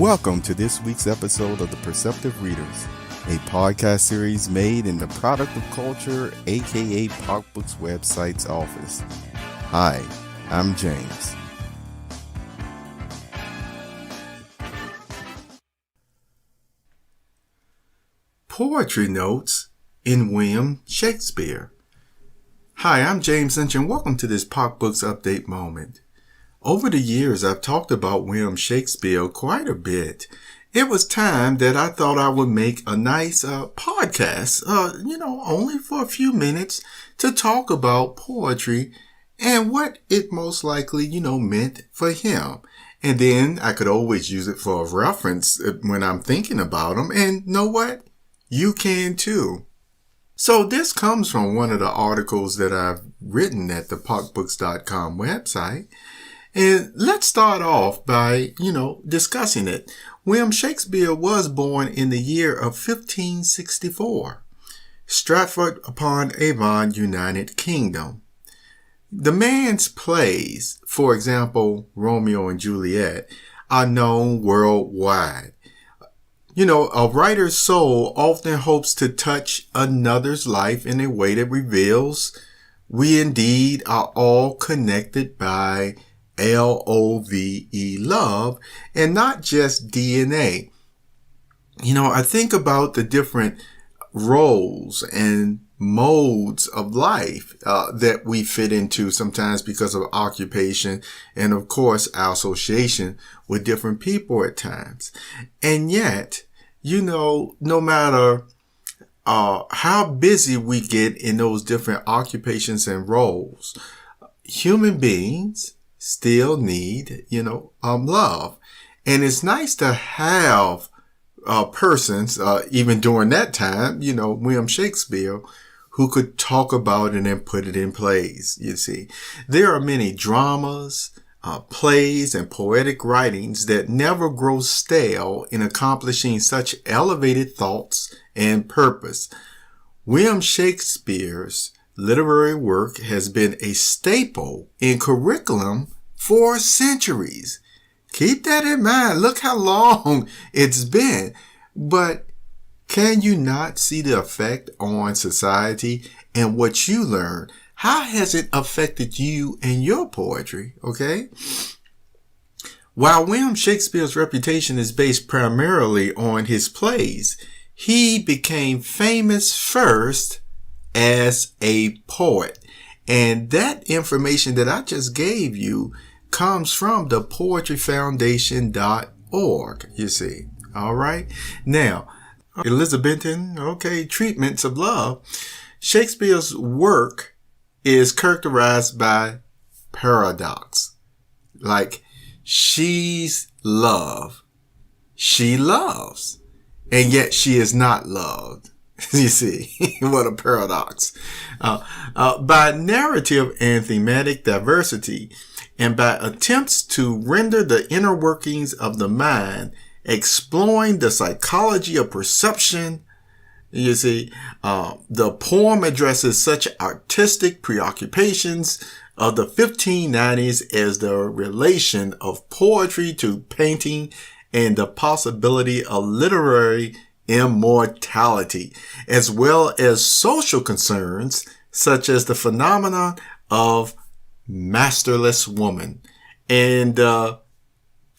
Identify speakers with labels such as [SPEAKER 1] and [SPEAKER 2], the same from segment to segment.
[SPEAKER 1] Welcome to this week's episode of The Perceptive Readers, a podcast series made in the Product of Culture, aka PopBooks website's office. Hi, I'm James. Poetry Notes in William Shakespeare. Hi, I'm James Lynch and welcome to this PopBooks Update moment. Over the years, I've talked about William Shakespeare quite a bit. It was time that I thought I would make a nice podcast, only for a few minutes to talk about poetry and what it most likely, meant for him. And then I could always use it for a reference when I'm thinking about him. And know what? You can too. So this comes from one of the articles that I've written at the popbooks.com website. And let's start off by, discussing it. William Shakespeare was born in the year of 1564, Stratford-upon-Avon, United Kingdom. The man's plays, for example, Romeo and Juliet, are known worldwide. A writer's soul often hopes to touch another's life in a way that reveals we indeed are all connected by L.O.V.E, love, and not just DNA. I think about the different roles and modes of life that we fit into sometimes because of occupation and, of course, our association with different people at times. And yet, no matter how busy we get in those different occupations and roles, human beings still need, love. And it's nice to have persons, even during that time, William Shakespeare, who could talk about it and put it in plays, you see. There are many dramas, plays, and poetic writings that never grow stale in accomplishing such elevated thoughts and purpose. William Shakespeare's literary work has been a staple in curriculum for centuries. Keep that in mind. Look how long it's been. But can you not see the effect on society and what you learn? How has it affected you and your poetry? Okay. While William Shakespeare's reputation is based primarily on his plays, he became famous first as a poet. And that information that I just gave you comes from the poetryfoundation.org, you see. All right. Now, Elizabethan, treatments of love. Shakespeare's work is characterized by paradox. Like, she's love. She loves. And yet she is not loved. You see, what a paradox. By narrative and thematic diversity, and by attempts to render the inner workings of the mind, exploring the psychology of perception, you see, the poem addresses such artistic preoccupations of the 1590s as the relation of poetry to painting and the possibility of literary immortality, as well as social concerns such as the phenomenon of masterless woman and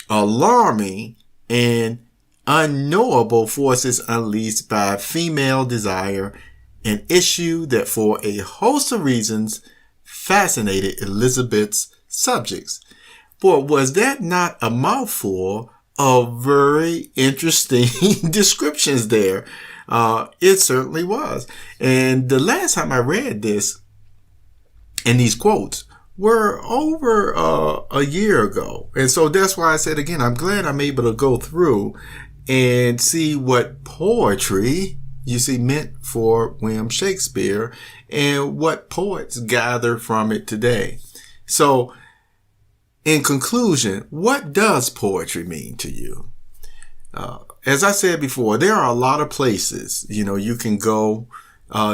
[SPEAKER 1] alarming and unknowable forces unleashed by female desire, an issue that for a host of reasons fascinated Elizabeth's subjects. But was that not a mouthful of very interesting descriptions there? It certainly was. And the last time I read this and these quotes were over a year ago. And so that's why I said again, I'm glad I'm able to go through and see what poetry, you see, meant for William Shakespeare and what poets gather from it today. So in conclusion, what does poetry mean to you? As I said before, there are a lot of places, you can go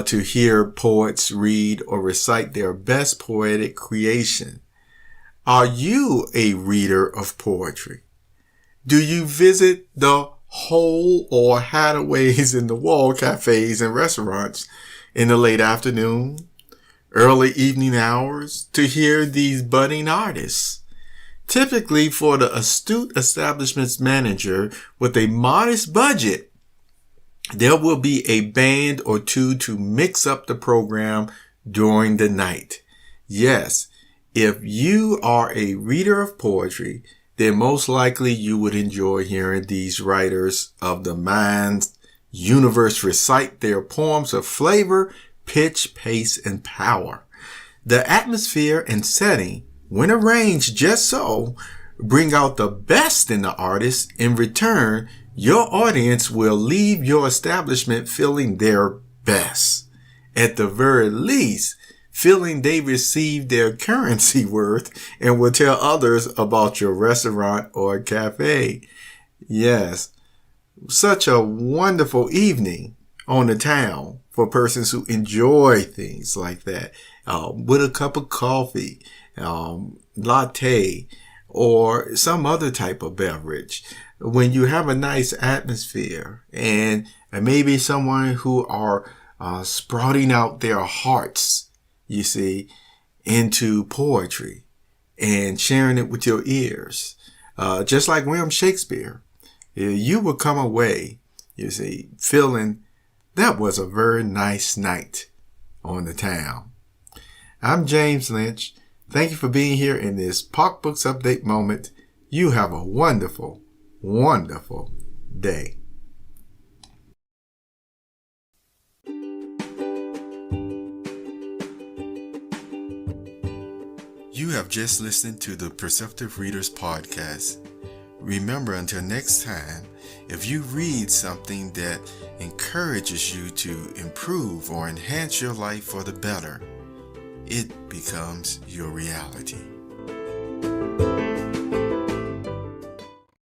[SPEAKER 1] to hear poets read or recite their best poetic creation. Are you a reader of poetry? Do you visit the Hole or Hataways in the Wall cafes and restaurants in the late afternoon, early evening hours to hear these budding artists? Typically, for the astute establishment's manager with a modest budget, there will be a band or two to mix up the program during the night. Yes, if you are a reader of poetry, then most likely you would enjoy hearing these writers of the mind's universe recite their poems of flavor, pitch, pace, and power. The atmosphere and setting, when arranged just so, bring out the best in the artist. In return, your audience will leave your establishment feeling their best. At the very least, feeling they received their currency worth and will tell others about your restaurant or cafe. Yes, such a wonderful evening on the town for persons who enjoy things like that, with a cup of coffee, latte, or some other type of beverage. When you have a nice atmosphere and maybe someone who are sprouting out their hearts, you see, into poetry and sharing it with your ears, just like William Shakespeare, you will come away, you see, feeling that was a very nice night on the town. I'm James Lynch. Thank you for being here in this Park Books Update moment. You have a wonderful, wonderful day. You have just listened to the Perceptive Readers Podcast. Remember, until next time, if you read something that encourages you to improve or enhance your life for the better, it becomes your reality.